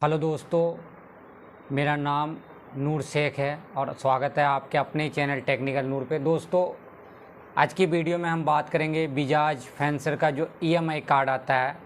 Hello दोस्तों, मेरा नाम नूर शेख है और स्वागत है आपके अपने चैनल टेक्निकल नूर पे। दोस्तों, आज की वीडियो में हम बात करेंगे बजाज फाइनेंसर का जो ईएमआई कार्ड आता है।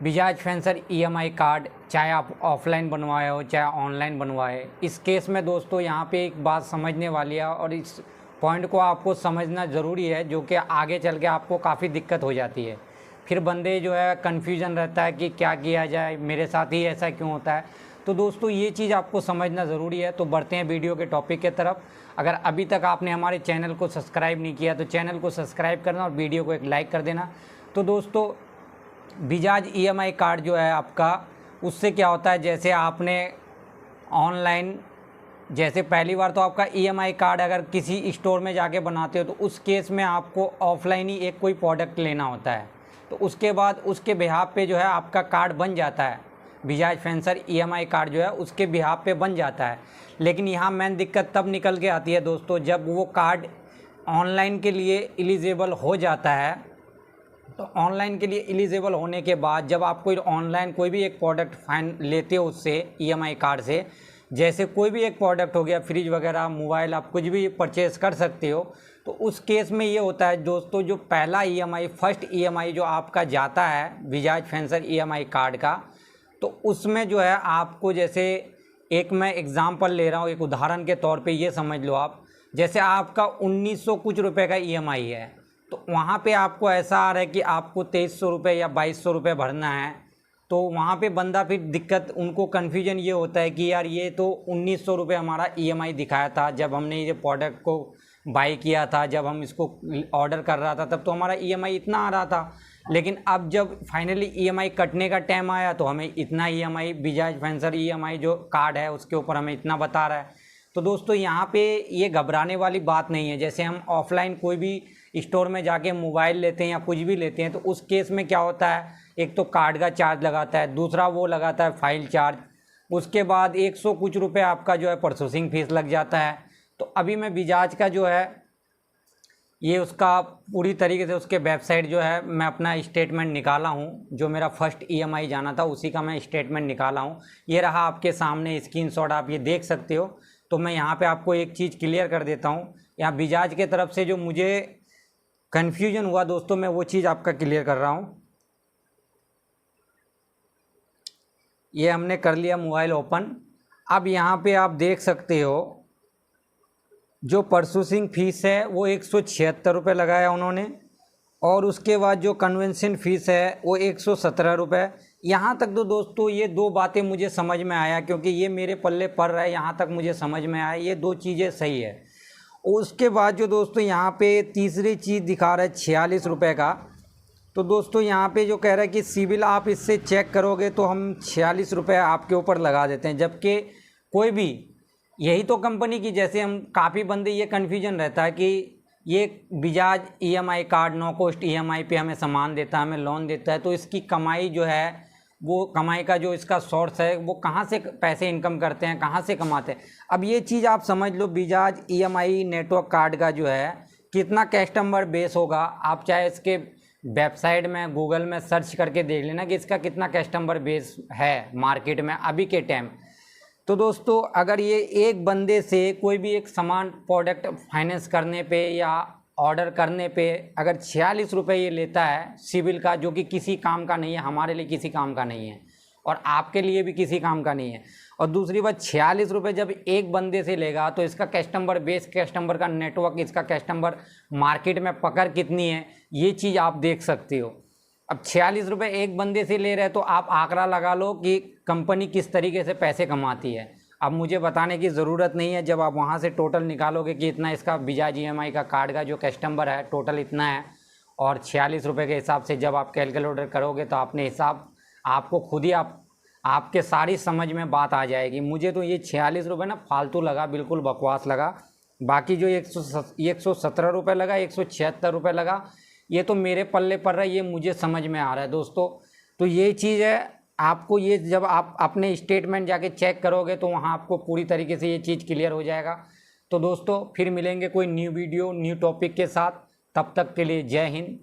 बजाज फाइनेंसर ईएमआई कार्ड चाहे आप ऑफलाइन बनवाए हो चाहे ऑनलाइन बनवाए, इस केस में दोस्तों यहाँ पे एक बात समझने वाली है और इस पॉइंट को आपको समझना ज़रूरी है, जो कि आगे चल के आपको काफ़ी दिक्कत हो जाती है। फिर बंदे जो है कन्फ्यूजन रहता है कि क्या किया जाए, मेरे साथ ही ऐसा क्यों होता है। तो दोस्तों ये चीज़ आपको समझना ज़रूरी है। तो बढ़ते हैं वीडियो के टॉपिक के तरफ। अगर अभी तक आपने हमारे चैनल को सब्सक्राइब नहीं किया तो चैनल को सब्सक्राइब करना और वीडियो को एक लाइक कर देना। तो दोस्तों, बजाज ईएमआई कार्ड जो है आपका, उससे क्या होता है, जैसे आपने ऑनलाइन, जैसे पहली बार तो आपका ईएमआई कार्ड अगर किसी स्टोर में जाके बनाते हो तो उस केस में आपको ऑफलाइन ही एक कोई प्रोडक्ट लेना होता है। तो उसके बाद उसके बिहाफ पे जो है आपका कार्ड बन जाता है। बजाज फाइनेंसर ईएमआई कार्ड जो है उसके बिहाफ पे बन जाता है। लेकिन यहाँ मेन दिक्कत तब निकल के आती है दोस्तों, जब वो कार्ड ऑनलाइन के लिए एलिजिबल हो जाता है। तो ऑनलाइन के लिए एलिजिबल होने के बाद जब आप कोई ऑनलाइन कोई भी एक प्रोडक्ट फाइन लेते हो उससे ईएमआई कार्ड से, जैसे कोई भी एक प्रोडक्ट हो गया, फ्रिज वगैरह, मोबाइल, आप कुछ भी परचेज़ कर सकते हो। तो उस केस में ये होता है दोस्तों, जो पहला ईएमआई, फर्स्ट ईएमआई जो आपका जाता है बजाज फाइनेंसर ईएमआई कार्ड का, तो उसमें जो है आपको, जैसे एक मैं एग्ज़ाम्पल ले रहा हूँ, एक उदाहरण के तौर पे ये समझ लो आप, जैसे आपका 1900 कुछ रुपए का ईएमआई है, तो वहाँ पे आपको ऐसा आ रहा है कि आपको 2300 रुपये या 2200 रुपये भरना है। तो वहाँ पे बंदा फिर दिक्कत, उनको कन्फ्यूजन ये होता है कि यार ये तो 1900 रुपये हमारा ईएमआई दिखाया था जब हमने ये प्रोडक्ट को बाई किया था, जब हम इसको ऑर्डर कर रहा था तब तो हमारा ईएमआई इतना आ रहा था। लेकिन अब जब फाइनली ईएमआई कटने का टाइम आया तो हमें इतना ईएमआई, बजाज फाइनेंसर ईएमआई जो कार्ड है उसके ऊपर हमें इतना बता रहा है। तो दोस्तों यहाँ पे ये घबराने वाली बात नहीं है। जैसे हम ऑफलाइन कोई भी स्टोर में जाके मोबाइल लेते हैं या कुछ भी लेते हैं, तो उस केस में क्या होता है, एक तो कार्ड का चार्ज लगाता है, दूसरा वो लगाता है फाइल चार्ज, उसके बाद 100 कुछ रुपये आपका जो है प्रोसेसिंग फीस लग जाता है। तो अभी मैं बजाज का जो है ये उसका पूरी तरीके से उसके वेबसाइट जो है मैं अपना स्टेटमेंट निकाला हूँ, जो मेरा फर्स्ट ईएमआई जाना था उसी का मैं स्टेटमेंट निकाला हूँ। ये रहा आपके सामने स्क्रीनशॉट, आप ये देख सकते हो। तो मैं यहाँ पे आपको एक चीज़ क्लियर कर देता हूँ। यहाँ बजाज के तरफ से जो मुझे कन्फ्यूजन हुआ दोस्तों, मैं वो चीज़ आपका क्लियर कर रहा हूँ। ये हमने कर लिया मोबाइल ओपन। अब यहाँ पे आप देख सकते हो जो प्रोसेसिंग फ़ीस है वो 176 रुपये लगाया उन्होंने, और उसके बाद जो कन्वेंशन फ़ीस है वो 117 रुपये। यहाँ तक तो दोस्तों ये दो बातें मुझे समझ में आया, क्योंकि ये मेरे पल्ले पड़ रहा है, यहाँ तक मुझे समझ में आया, ये दो चीज़ें सही है। उसके बाद जो दोस्तों यहाँ पे तीसरी चीज़ दिखा रहा है 46 रुपये का। तो दोस्तों यहाँ पे जो कह रहा है कि सिविल आप इससे चेक करोगे तो हम 46 रुपये आपके ऊपर लगा देते हैं। जबकि कोई भी, यही तो कंपनी की, जैसे हम काफ़ी बंदे ये कन्फ्यूजन रहता है कि ये Bajaj EMI card no cost EMI पे हमें सामान देता है, हमें लोन देता है, तो इसकी कमाई जो है, वो कमाई का जो इसका सोर्स है, वो कहाँ से पैसे इनकम करते हैं, कहाँ से कमाते हैं। अब ये चीज़ आप समझ लो, बजाज ईएमआई नेटवर्क कार्ड का जो है कितना कस्टमर बेस होगा। आप चाहे इसके वेबसाइट में गूगल में सर्च करके देख लेना कि इसका कितना कस्टमर बेस है मार्केट में अभी के टाइम। तो दोस्तों, अगर ये एक बंदे से कोई भी एक सामान, प्रोडक्ट फाइनेंस करने पे या ऑर्डर करने पे अगर 46 रुपये ये लेता है सिविल का, जो कि किसी काम का नहीं है, हमारे लिए किसी काम का नहीं है और आपके लिए भी किसी काम का नहीं है, और दूसरी बात 46 रुपये जब एक बंदे से लेगा तो इसका कस्टमर बेस, कस्टमर का नेटवर्क, इसका कस्टमर मार्केट में पकड़ कितनी है, ये चीज़ आप देख सकते हो। अब 46 रुपये एक बंदे से ले रहे हैं तो आप आंकड़ा लगा लो कि कंपनी किस तरीके से पैसे कमाती है। अब मुझे बताने की ज़रूरत नहीं है, जब आप वहाँ से टोटल निकालोगे कि इतना इसका बजाज ईएमआई का कार्ड का जो कस्टमर है टोटल इतना है, और 46 रुपये के हिसाब से जब आप कैलकुलेटर करोगे तो अपने हिसाब आपको खुद ही आपके सारी समझ में बात आ जाएगी। मुझे तो ये 46 रुपये ना फालतू लगा, बिल्कुल बकवास लगा। बाकी जो 117 रुपये लगा, 176 रुपये लगा, ये तो मेरे पल्ले पड़ रहा है, ये मुझे समझ में आ रहा है दोस्तों। तो ये चीज़ है, आपको ये जब आप अपने स्टेटमेंट जाके चेक करोगे तो वहाँ आपको पूरी तरीके से ये चीज़ क्लियर हो जाएगा। तो दोस्तों, फिर मिलेंगे कोई न्यू वीडियो, न्यू टॉपिक के साथ। तब तक के लिए जय हिंद।